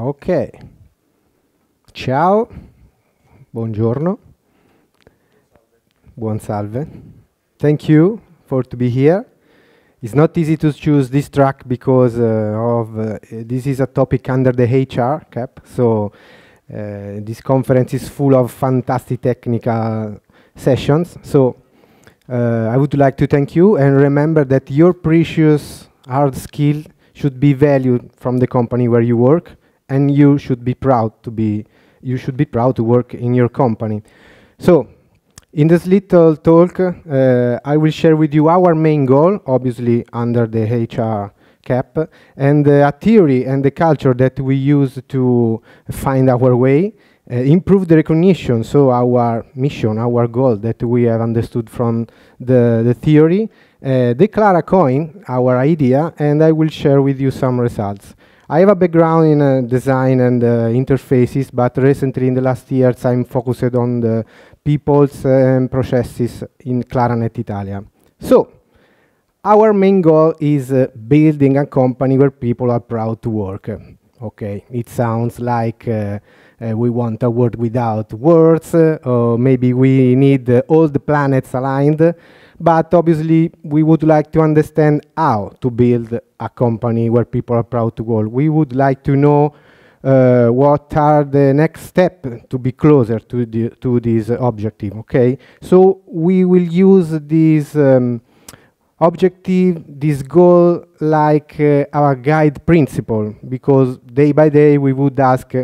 Ok. Ciao, buongiorno, buon salve. Thank you for to be here. It's not easy to choose this track because this is a topic under the HR cap. So this conference is full of fantastic technical sessions. So I would like to thank you and remember that your precious hard skill should be valued from the company where you work, and you should be proud to work in your company. So in this little talk, I will share with you our main goal, obviously under the HR cap, and a theory and the culture that we use to find our way, improve the recognition, so our mission, our goal that we have understood from the theory, declare a coin, our idea, and I will share with you some results. I have a background in design and interfaces, but recently in the last years I'm focused on the people's processes in Claranet Italia. So, our main goal is building a company where people are proud to work. Okay, it sounds like we want a world without words, or maybe we need all the planets aligned, but obviously we would like to understand how to build a company where people are proud to work. We would like to know what are the next steps to be closer to this objective, okay? So we will use this objective, this goal, like our guide principle, because day by day we would ask,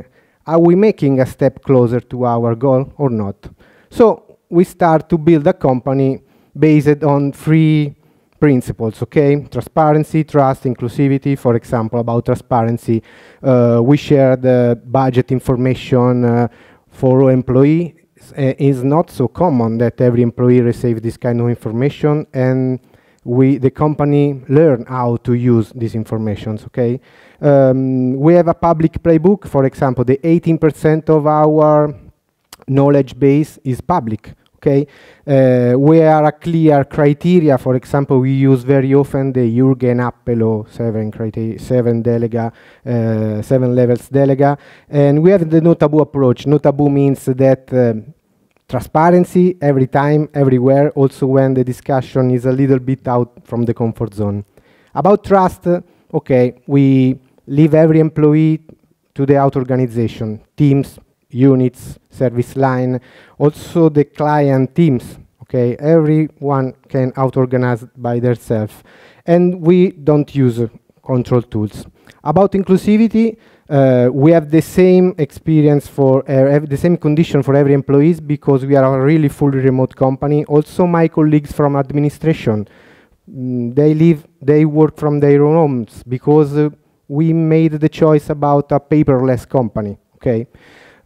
are we making a step closer to our goal or not? So we start to build a company based on 3 principles, okay? Transparency, trust, inclusivity. For example, about transparency, we share the budget information for all employees. It's not so common that every employee receives this kind of information, and the company learn how to use these informations, okay? We have a public playbook. For example, the 18% of our knowledge base is public, okay? We are a clear criteria. For example, we use very often the Jürgen Appelo 7 levels delega, and we have the no taboo approach. No taboo means that transparency every time, everywhere, also when the discussion is a little bit out from the comfort zone. About trust, okay, we leave every employee to the auto-organization, teams, units, service line, also the client teams, okay? Everyone can auto-organize by themselves. And we don't use control tools. About inclusivity, we have the same experience for the same condition for every employees, because we are a really fully remote company. Also, my colleagues from administration, they work from their own homes, because we made the choice about a paperless company, okay?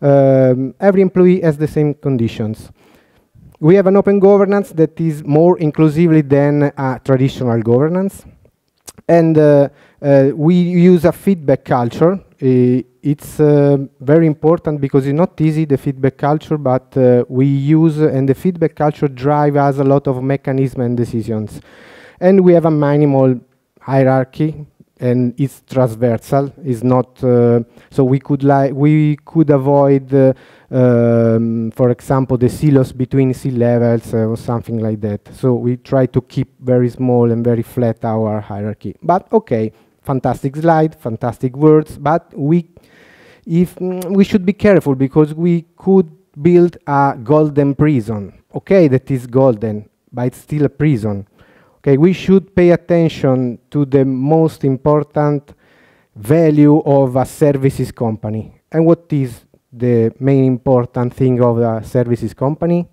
Every employee has the same conditions. We have an open governance that is more inclusively than a traditional governance. And we use a feedback culture. It's very important because it's not easy, the feedback culture, but we use, and the feedback culture drives us a lot of mechanisms and decisions. And we have a minimal hierarchy, and it's transversal. It's not so we could avoid, for example, the silos between C-levels or something like that. So we try to keep very small and very flat our hierarchy. But okay, fantastic slide, fantastic words. But we should be careful, because we could build a golden prison. Okay, that is golden, but it's still a prison. Okay, we should pay attention to the most important value of a services company. And what is the main important thing of a services company?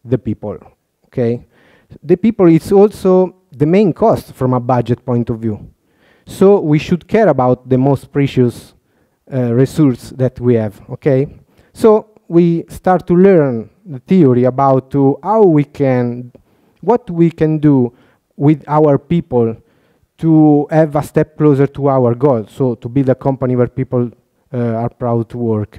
The people, okay? The people is also the main cost from a budget point of view. So we should care about the most precious resource that we have, okay? So we start to learn the theory about what we can do with our people to have a step closer to our goal, so to build a company where people are proud to work.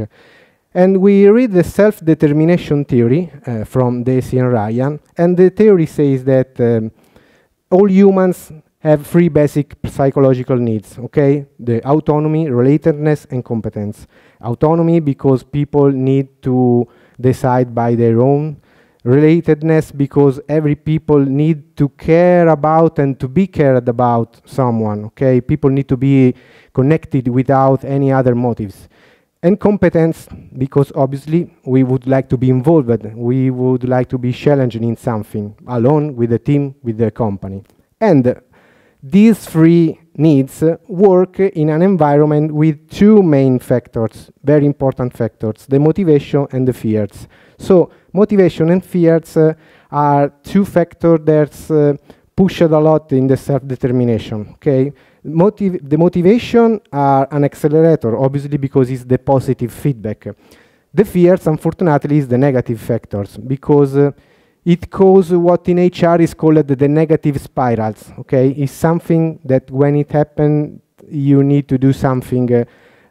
And we read the self-determination theory from Daisy and Ryan, and the theory says that all humans have three basic psychological needs, okay? The autonomy, relatedness, and competence. Autonomy, because people need to decide by their own. Relatedness, because every people need to care about and to be cared about someone, okay? People need to be connected without any other motives. And competence, because obviously we would like to be involved, we would like to be challenged in something, alone, with the team, with the company. And these three needs work in an environment with two main factors, very important factors, the motivation and the fears. So motivation and fears are two factors that push a lot in the self-determination, okay? The motivation are an accelerator, obviously, because it's the positive feedback. The fears, unfortunately, is the negative factors, because it causes what in HR is called the negative spirals, okay? It's something that when it happens, you need to do something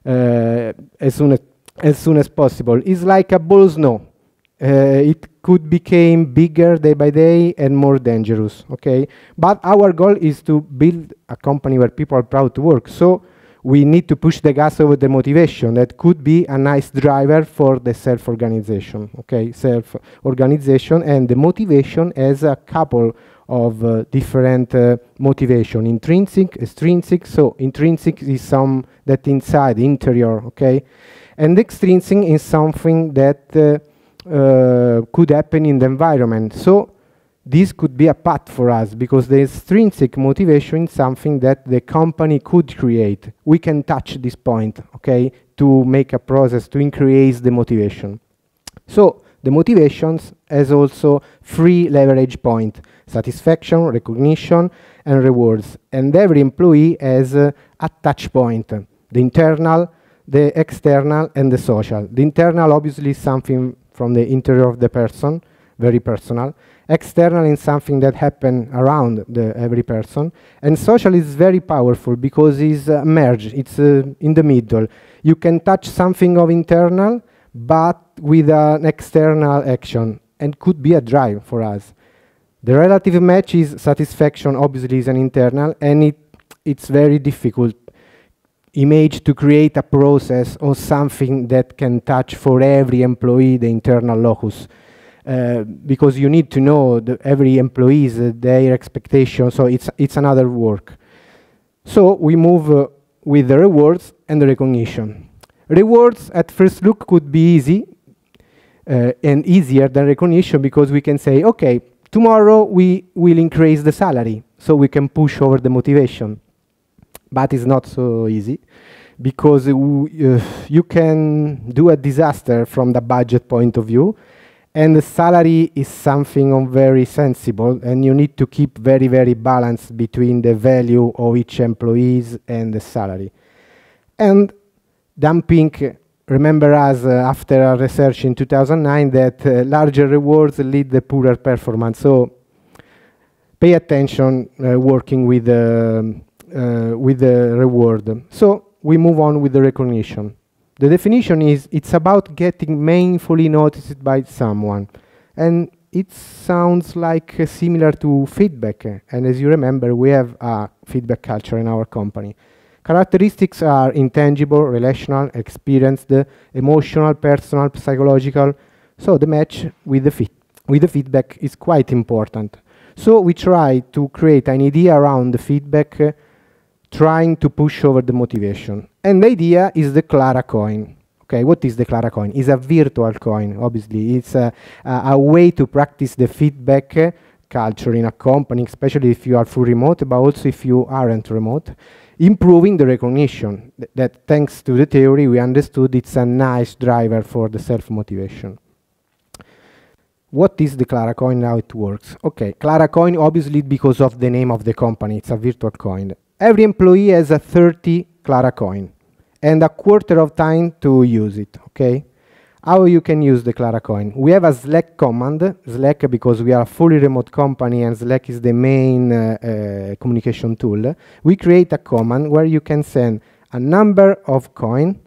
as soon as possible. It's like a ball of snow. It could become bigger day by day and more dangerous, okay? But our goal is to build a company where people are proud to work. So we need to push the gas over the motivation. That could be a nice driver for the self-organization, okay? Self-organization and the motivation as a couple of different motivation, intrinsic, extrinsic. So intrinsic is some that inside, interior, okay? And extrinsic is something that could happen in the environment. So this could be a path for us, because the extrinsic motivation is something that the company could create. We can touch this point, okay, to make a process to increase the motivation. So the motivations has also three leverage points: satisfaction, recognition, and rewards. And every employee has a touch point, the internal, the external, and the social. The internal obviously is something from the interior of the person, very personal. External is something that happens around every person. And social is very powerful because it's merged, it's in the middle. You can touch something of internal, but with an external action, and could be a drive for us. The relative match is satisfaction, obviously is an internal, and it's very difficult image to create a process or something that can touch for every employee the internal locus, because you need to know every employee's their expectations. So it's another work. So we move with the rewards and the recognition. Rewards at first look could be easy and easier than recognition, because we can say, okay, tomorrow we will increase the salary, so we can push over the motivation. But it's not so easy, because you can do a disaster from the budget point of view, and the salary is something very sensible, and you need to keep very, very balanced between the value of each employee and the salary. And dumping, remember us after a research in 2009 that larger rewards lead the poorer performance. So pay attention working with the reward. So we move on with the recognition. The definition is it's about getting meaningfully noticed by someone. And it sounds like similar to feedback. And as you remember, we have a feedback culture in our company. Characteristics are intangible, relational, experienced, emotional, personal, psychological. So the match with the feedback is quite important. So we try to create an idea around the feedback, trying to push over the motivation. And the idea is the Clara coin. Okay, what is the Clara coin? It's a virtual coin, obviously. It's a way to practice the feedback culture in a company, especially if you are full remote, but also if you aren't remote, improving the recognition. That thanks to the theory, we understood it's a nice driver for the self-motivation. What is the Clara coin, how it works? Okay, Clara coin, obviously because of the name of the company, it's a virtual coin. Every employee has a 30 Clara coin and a quarter of time to use it, okay? How you can use the Clara coin? We have a Slack command, Slack because we are a fully remote company and Slack is the main communication tool. We create a command where you can send a number of coin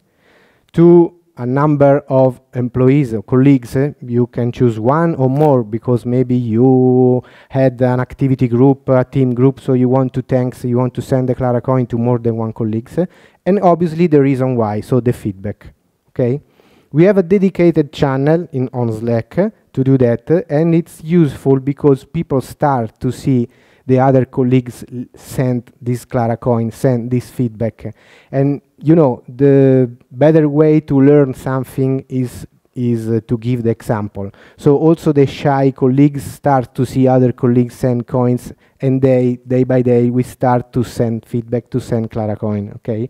to a number of employees or colleagues, you can choose one or more, because maybe you had an activity group, a team group, so you want to send the Clara coin to more than one colleagues, and obviously the reason why, so the feedback. Okay, we have a dedicated channel on Slack to do that, and it's useful because people start to see the other colleagues send this Clara coin, send this feedback. And you know, the better way to learn something is to give the example. So also the shy colleagues start to see other colleagues send coins, and day by day we start to send feedback, to send Clara coin, okay?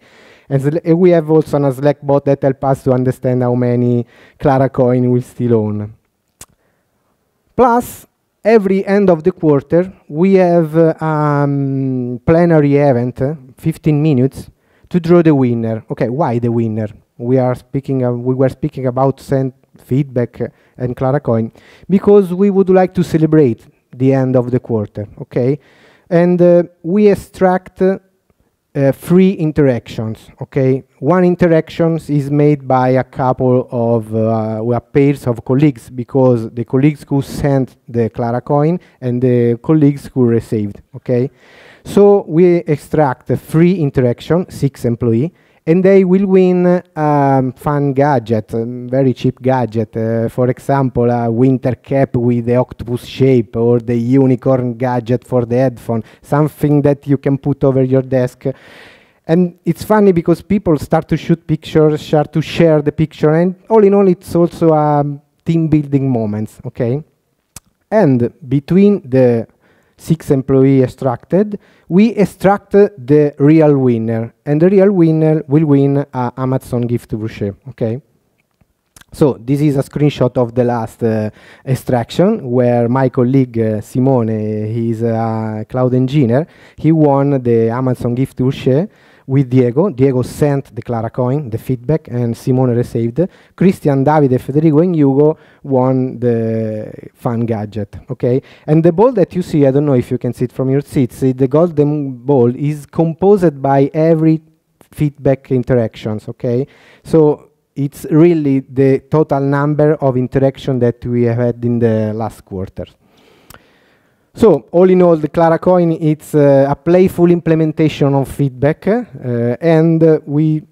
And we have also a Slack bot that helps us to understand how many Clara coin we still own. Plus, every end of the quarter, we have plenary event, 15 minutes, to draw the winner. Okay, why the winner? We were speaking about send feedback and Clara coin because we would like to celebrate the end of the quarter. Okay, and we extract 3 interactions. Okay, one interaction is made by a couple of pairs of colleagues, because the colleagues who sent the Clara coin and the colleagues who received. Okay, so we extract 3 interactions, 6 employees, and they will win a fun gadget, very cheap gadget. For example, a winter cap with the octopus shape, or the unicorn gadget for the headphone, something that you can put over your desk. And it's funny because people start to shoot pictures, start to share the picture, and all in all, it's also a team building moments, okay? And between the 6 employees extracted, we extract the real winner, and the real winner will win an Amazon gift voucher, okay? So this is a screenshot of the last extraction, where my colleague Simone, he's a cloud engineer, he won the Amazon gift voucher with Diego. Diego sent the Clara coin, the feedback, and Simone received. Christian, Davide, Federico, and Hugo won the fun gadget, okay? And the ball that you see, I don't know if you can see it from your seats, the golden ball is composed by every feedback interactions, okay? So it's really the total number of interaction that we have had in the last quarter. So, all in all, the Clara coin, it's a playful implementation of feedback, and we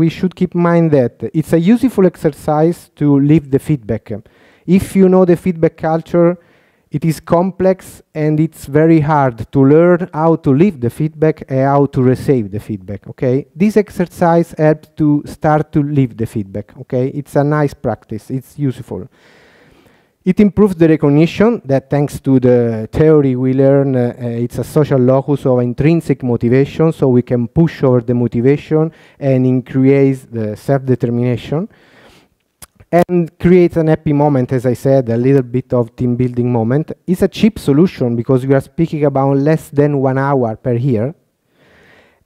should keep in mind that it's a useful exercise to leave the feedback. If you know the feedback culture, it is complex and it's very hard to learn how to leave the feedback and how to receive the feedback, okay? This exercise helps to start to leave the feedback, okay? It's a nice practice, it's useful. It improves the recognition that, thanks to the theory we learn, it's a social locus of intrinsic motivation, so we can push over the motivation and increase the self-determination. And create an happy moment, as I said, a little bit of team building moment. It's a cheap solution because we are speaking about less than 1 hour per year,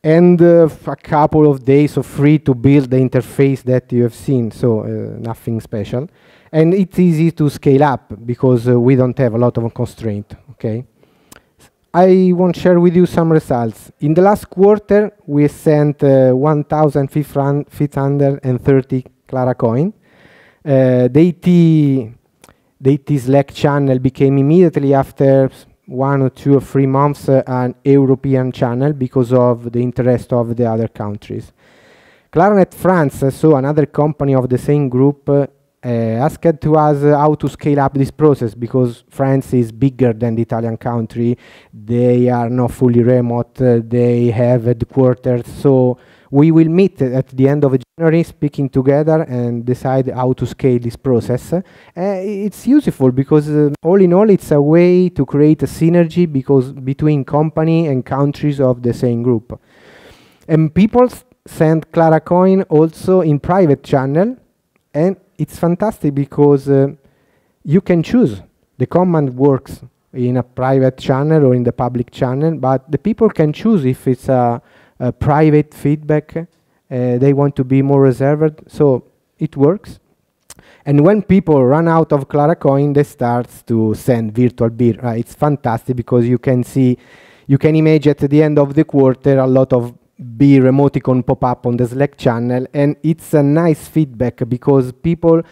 and a couple of days of free to build the interface that you have seen, so nothing special. And it's easy to scale up because we don't have a lot of constraint, okay? I want to share with you some results. In the last quarter, we sent 1,530 Clara coin. The IT Slack channel became immediately after 1 or 2 or 3 months an European channel because of the interest of the other countries. Clarinet France, so another company of the same group, asked to us how to scale up this process, because France is bigger than the Italian country. They are not fully remote, they have headquarters, so we will meet at the end of January, speaking together and decide how to scale this process. It's useful because all in all, it's a way to create a synergy between company and countries of the same group. And people send Clara coin also in private channel, and it's fantastic because you can choose. The command works in a private channel or in the public channel, but the people can choose if it's a private feedback, they want to be more reserved, so it works. And when people run out of Clara coin, they start to send virtual beer. It's fantastic because you can see, you can imagine at the end of the quarter a lot of be emoticon pop up on the Slack channel, and it's a nice feedback because people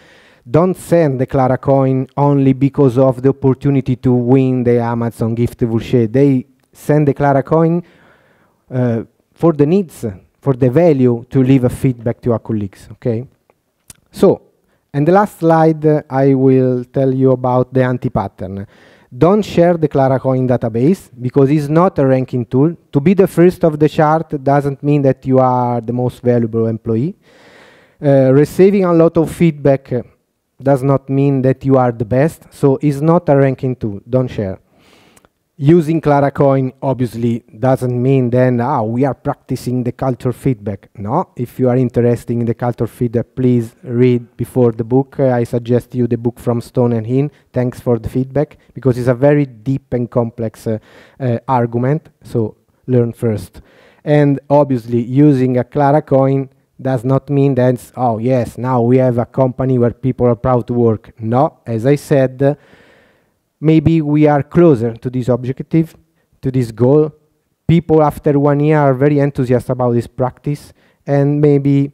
don't send the Clara coin only because of the opportunity to win the Amazon gift voucher. They send the Clara coin for the needs, for the value to leave a feedback to our colleagues, okay? So, and the last slide, I will tell you about the anti-pattern. Don't share the Clara coin database because it's not a ranking tool. To be the first of the chart doesn't mean that you are the most valuable employee. Receiving a lot of feedback does not mean that you are the best, so it's not a ranking tool. Don't share. Using Clara coin obviously doesn't mean then we are practicing the culture feedback. No, if you are interested in the culture feedback, please read before the book. I suggest you the book from Stone and Hinn. Thanks for the feedback, because it's a very deep and complex argument, so learn first. And obviously using a Clara coin does not mean that, oh yes, now we have a company where people are proud to work. No, as I said, maybe we are closer to this objective, to this goal. People after 1 year are very enthusiastic about this practice, and maybe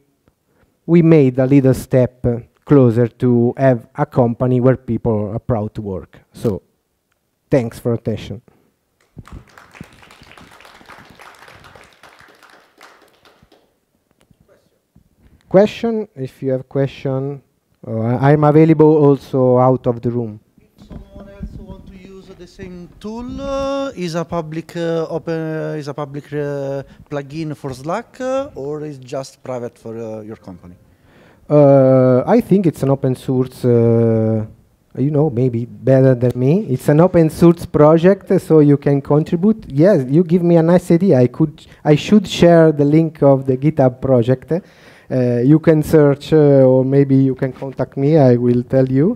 we made a little step closer to have a company where people are proud to work. So, thanks for attention. Question, if you have question, I'm available also out of the room. Someone else want to use the same tool is a public plugin for Slack, or is just private for your company? I think it's an open source, you know, maybe better than me. It's an open source project, so you can contribute. Yes, you give me a nice idea. I should share the link of the GitHub project. You can search, or maybe you can contact me. I will tell you.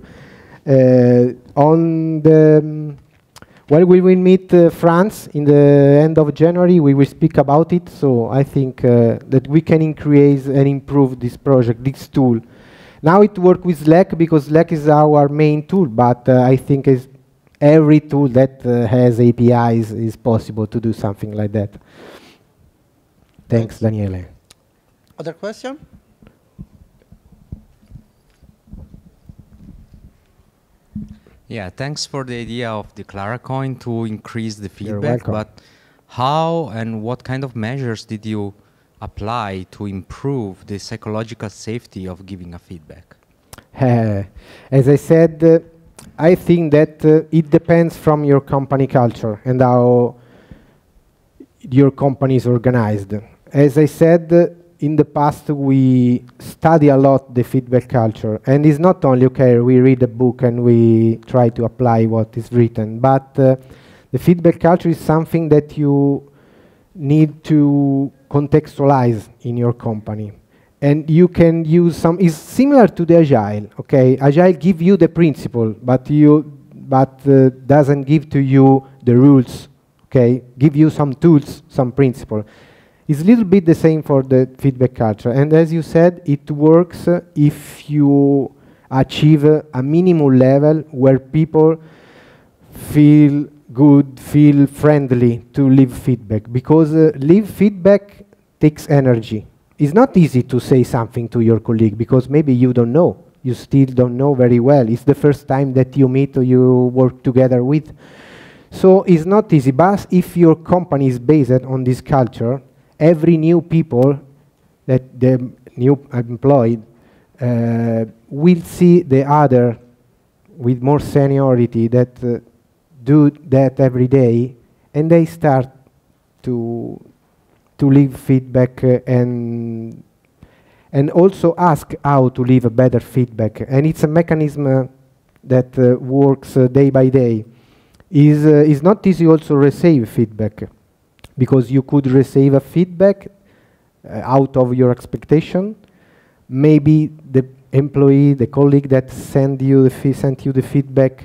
Well, we will meet France in the end of January. We will speak about it. So I think that we can increase and improve this project, this tool. Now it works with Slack because Slack is our main tool, but I think every tool that has APIs is possible to do something like that. Thanks, Daniele. Other question? Yeah, thanks for the idea of the Clara coin to increase the feedback. But how and what kind of measures did you apply to improve the psychological safety of giving a feedback? As I said, I think that it depends from your company culture and how your company is organized. As I said, in the past, we study a lot the feedback culture, and it's not only, okay, we read a book and we try to apply what is written, but the feedback culture is something that you need to contextualize in your company. And you can use it's similar to the Agile, okay? Agile give you the principle, but doesn't give to you the rules, okay? Give you some tools, some principle. It's a little bit the same for the feedback culture. And as you said, it works if you achieve a minimum level where people feel good, feel friendly to leave feedback. Because leave feedback takes energy. It's not easy to say something to your colleague because maybe you don't know. You still don't know very well. It's the first time that you meet or you work together with. So it's not easy. But if your company is based on this culture, every new people that the new employed will see the other with more seniority that do that every day, and they start to leave feedback and also ask how to leave a better feedback. And it's a mechanism that works day by day. Is not easy also receive feedback, because you could receive a feedback out of your expectation. Maybe the employee, the colleague that sent you the feedback,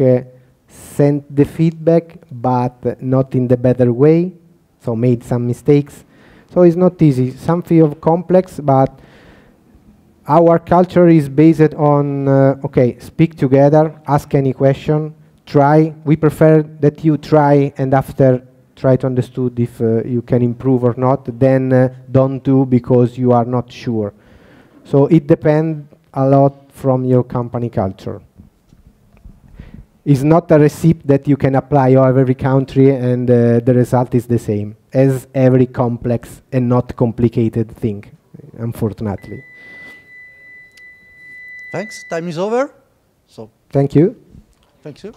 sent the feedback, but not in the better way, so made some mistakes. So it's not easy, something of complex, but our culture is based on, okay, speak together, ask any question, try. We prefer that you try and after try to understand if you can improve or not, then don't do because you are not sure. So it depends a lot from your company culture. It's not a recipe that you can apply over every country and the result is the same as every complex and not complicated thing, unfortunately. Thanks. Time is over. So thank you. thank you.